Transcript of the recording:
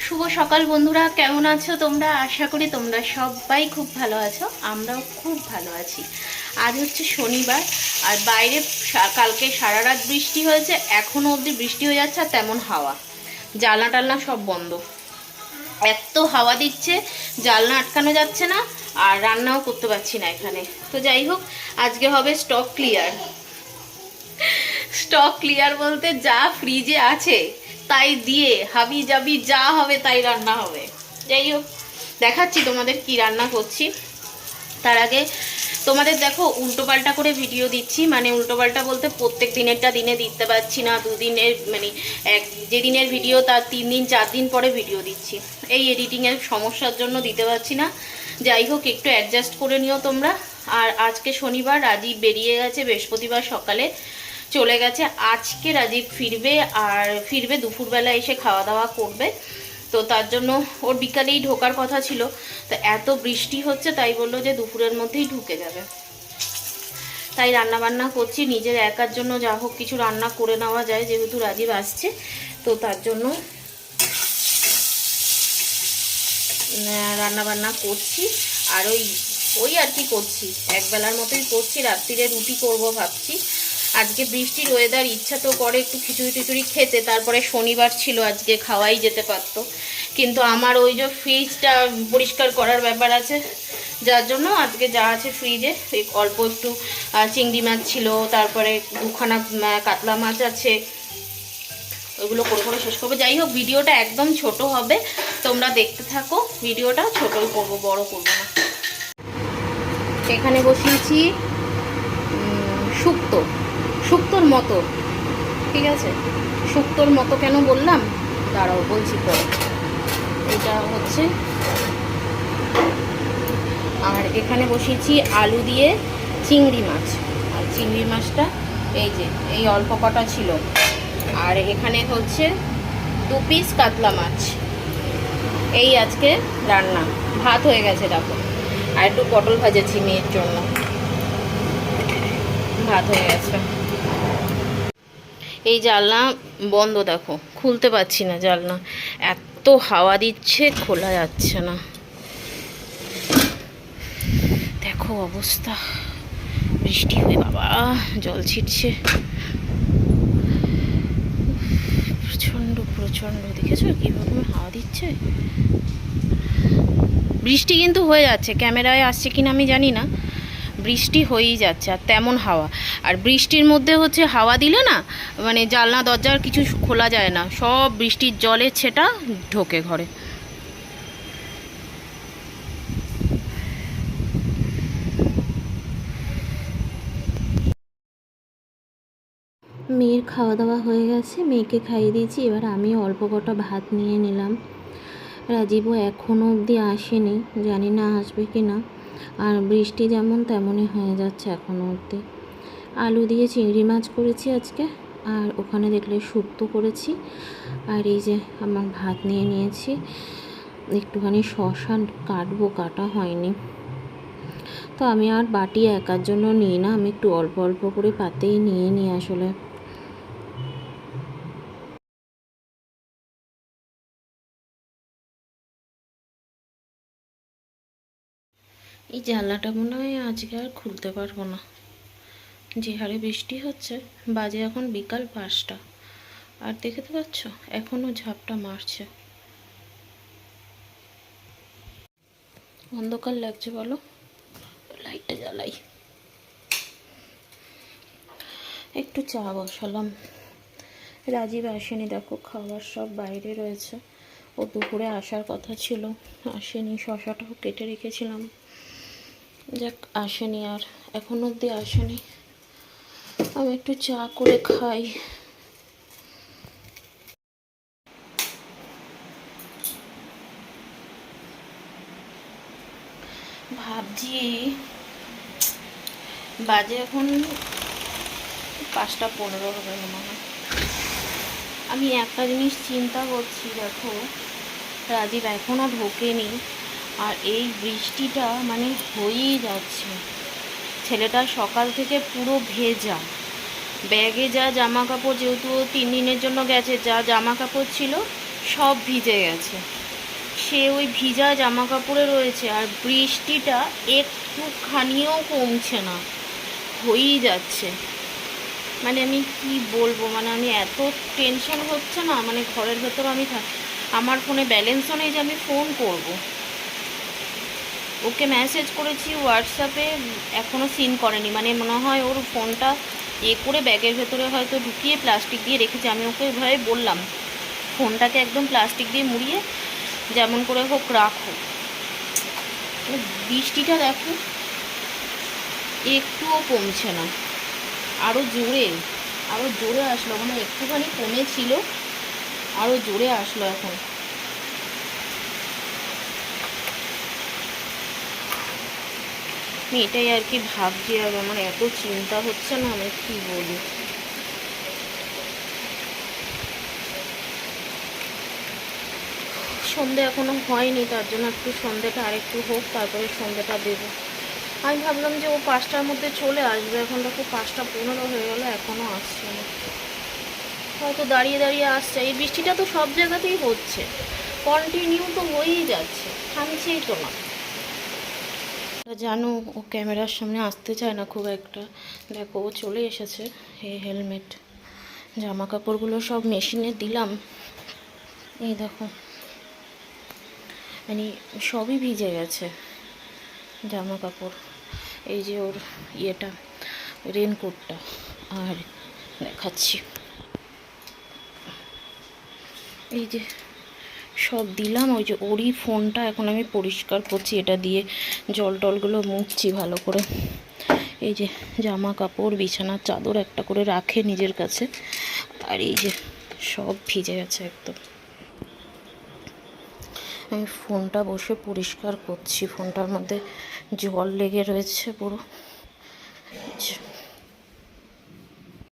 শুভ সকাল বন্ধুরা, কেমন আছো তোমরা? আশা করি তোমরা সবাই খুব ভালো আছো। আমরাও খুব ভালো আছি। আজ হচ্ছে শনিবার, আর বাইরে কালকে সারা রাত বৃষ্টি হয়েছে, এখনো অবধি বৃষ্টি হয়ে যাচ্ছে, আর তেমন হাওয়া। জানলা টালনা সব বন্ধ, এত হাওয়া দিচ্ছে, জানলা আটকানো যাচ্ছে না, আর রান্নাও করতে পারছি না এখানে। তো যাই হোক, আজকে হবে স্টক ক্লিয়ার। স্টক ক্লিয়ার বলতে যা ফ্রিজে আছে তাই দিয়ে হাবি জাবি যা হবে তাই রান্না হবে। যাই হোক, দেখাচ্ছি তোমাদের কি রান্না করছি। তার আগে তোমাদের দেখো উল্টোপাল্টা করে ভিডিও দিচ্ছি, মানে উল্টোপাল্টা বলতে প্রত্যেক দিনেরটা দিনে দিতে পারছি না, দুদিনের মানে যেদিনের ভিডিও তার 3 দিন 4 দিন পরে ভিডিও দিচ্ছি। এই এডিটিংয়ের সমস্যার জন্য দিতে পারছি না। যাই হোক, একটু অ্যাডজাস্ট করে নিও তোমরা। আর আজকে শনিবার, রাজীব বেরিয়ে গেছে বৃহস্পতিবার সকালে চলে গেছে। আজকে রাজীব ফিরবে, আর ফিরবে দুপুরবেলা এসে খাওয়া দাওয়া করবে। তো তার জন্য ওর বিকালেই ঢোকার কথা ছিল, তো এত বৃষ্টি হচ্ছে তাই বললো যে দুপুরের মধ্যেই ঢুকে যাবে। তাই রান্না বান্না করছি, নিজের একার জন্য যা হোক কিছু রান্না করে নেওয়া যায় যেহেতু রাজীব আসছে। তো তার জন্য রান্না বান্না করছি। আর ওই আর কি করছি, একবেলার মতোই করছি। রাত্রিরে রুটি করব ভাবছি। আজকে বৃষ্টির ওয়েদার, ইচ্ছা তো করে একটু খিচুড়ি টিচুড়ি খেতে, তারপরে শনিবার ছিল, আজকে খাওয়াই যেতে পারতো, কিন্তু আমার ওই যে ফ্রিজটা পরিষ্কার করার ব্যাপার আছে, যার জন্য আজকে যা আছে ফ্রিজে অল্প একটু চিংড়ি মাছ ছিল, তারপরে 2খানা কাতলা মাছ আছে, ওইগুলো করে করে শেষ করবো। যাই হোক, ভিডিওটা একদম ছোট হবে, তোমরা দেখতে থাকো। ভিডিওটা ছোটই করবো, বড় করবো না। এখানে বসিয়েছি শুক্তোর মতো, ঠিক আছে? শুক্তোর মতো কেন বললাম দাঁড়াও বলছি পরে। এটা হচ্ছে, আর এখানে বসিয়েছি আলু দিয়ে চিংড়ি মাছ। আর চিংড়ি মাছটা এই যে এই অল্প কটা ছিল। আর এখানে হচ্ছে 2 পিস কাতলা মাছ। এই আজকে রান্না। ভাত হয়ে গেছে দেখো, আর একটু পটল ভাজেছি মেয়ের জন্য, ভাত হয়ে গেছে। এই জানলা বন্ধ, দেখো খুলতে পারছি না জানলা, এত হাওয়া দিচ্ছে, খোলা যাচ্ছে না। দেখো অবস্থা, বৃষ্টি হয়ে বাবা জল ছিটছে, প্রচণ্ড প্রচণ্ড। দেখেছো কীভাবে হাওয়া দিচ্ছে? বৃষ্টি কিন্তু হয়ে যাচ্ছে, ক্যামেরায় আসছে কিনা আমি জানি না, বৃষ্টি হয়েই যাচ্ছে, আর তেমন হাওয়া। আর বৃষ্টির মধ্যে হচ্ছে হাওয়া দিলে না, মানে জানলা দরজার কিছু খোলা যায় না, সব বৃষ্টির জলের ছেটা ঢোকে ঘরে। মেয়ের খাওয়া দাওয়া হয়ে গেছে, মেয়েকে খাইয়ে দিয়েছি, এবার আমি অল্প কটা ভাত নিয়ে নিলাম। রাজীবও এখনও অবধি আসেনি, জানি না আসবে কি না। আর বৃষ্টি যেমন তেমনই হয়ে যাচ্ছে এখনও অবধি। আলু দিয়ে চিংড়ি মাছ করেছি আজকে, আর ওখানে দেখলে শুক্তো করেছি। আর এই যে আমার ভাত নিয়ে নিয়েছি, একটুখানি শসা কাটবো, কাটা হয়নি। তো আমি আর বাটি একার জন্য নিই না, আমি একটু অল্প অল্প করে পাতেই নিয়ে নিই আসলে। এই জানলাটা মনে হয় আজকে আর খুলতে পারবো না, যে হারে বৃষ্টি হচ্ছে। বাজে এখন বিকাল 5টা, আর দেখতে পাচ্ছ এখনও ঝাপটা মারছে। অন্ধকার লাগছে, বলো, লাইটটা জ্বালাই। একটু চা বসালাম। রাজীব আসেনি, দেখো খাবার সব বাইরে রয়েছে। ও দুপুরে আসার কথা ছিল, আসেনি। শশাটাও কেটে রেখেছিলাম, যাক আসেনি, আর এখন অবধি আসেনি। আমি একটু চা করে খাই। ভাবছি, বাজে এখন 5টা 15 হবে মনে হয়। আমি একটা জিনিস চিন্তা করছি, দেখো রাজীব এখনও ঢোকেনি, আর এই বৃষ্টিটা মানে হয়েই যাচ্ছে। ছেলেটা সকাল থেকে পুরো ভেজা, ব্যাগে যা জামা কাপড়, যেহেতু 3 দিনের জন্য গেছে, যা জামা কাপড় ছিল সব ভিজে গেছে। সে ওই ভিজা জামা কাপড়ে রয়েছে, আর বৃষ্টিটা একটুখানিও কমছে না, হয়েই যাচ্ছে। মানে আমি কি বলবো, মানে আমি এত টেনশন হচ্ছে না, মানে ঘরের ভেতর আমি আমার ফোনে ব্যালেন্সও নেই যে আমি ফোন করব। ওকে মেসেজ করেছি হোয়াটসঅ্যাপে, এখনও সিন করেনি, মানে মনে হয় ওর ফোনটা করে ব্যাগের ভেতরে হয়তো ঢুকিয়ে প্লাস্টিক দিয়ে রেখেছে। আমি ওকে এভাবে বললাম ফোনটাকে একদম প্লাস্টিক দিয়ে মুড়িয়ে যেমন করে হোক রাখো। বৃষ্টিটা দেখো একটুও কমছে না, আরও জোরে আসলো, মানে একটুখানি কমেছিল, আরও জোরে আসলো এখন। আমি এটাই আর কি ভাবছি, আর আমার এত চিন্তা হচ্ছে না, আমি কি বলি। সন্ধে এখনো হয়নি, তার জন্য একটু সন্ধেটা আরেকটু হোক, তারপরে সন্ধেটা দেবো। আমি ভাবলাম যে ও 5টার মধ্যে চলে আসবে, এখন দেখো 5টা 15 হয়ে গেলো, এখনও আসছে না। হয়তো দাঁড়িয়ে দাঁড়িয়ে আসছে। এই বৃষ্টিটা তো সব জায়গাতেই হচ্ছে, কন্টিনিউ তো হয়েই যাচ্ছে, থামছেই তো না। জানো ও ক্যামেরার সামনে আসতে চায় না খুব একটা। দেখো ও চলে এসেছে, এই হেলমেট, জামা কাপড়গুলো সব মেশিনে দিলাম, এই দেখো মানে সবই ভিজে গেছে জামা কাপড়। এই যে ওর ইয়েটা, রেনকোটটা, আর দেখাচ্ছি, এই যে সব দিলাম। ওই যে ওরই ফোনটা এখন আমি পরিষ্কার করছি, এটা দিয়ে জল টলগুলো মুছছি ভালো করে। এই যে জামা কাপড়, বিছানার চাদর একটা করে রাখে নিজের কাছে, আর এই যে সব ভিজে গেছে একদম। আমি ফোনটা বসে পরিষ্কার করছি, ফোনটার মধ্যে জল লেগে রয়েছে পুরো।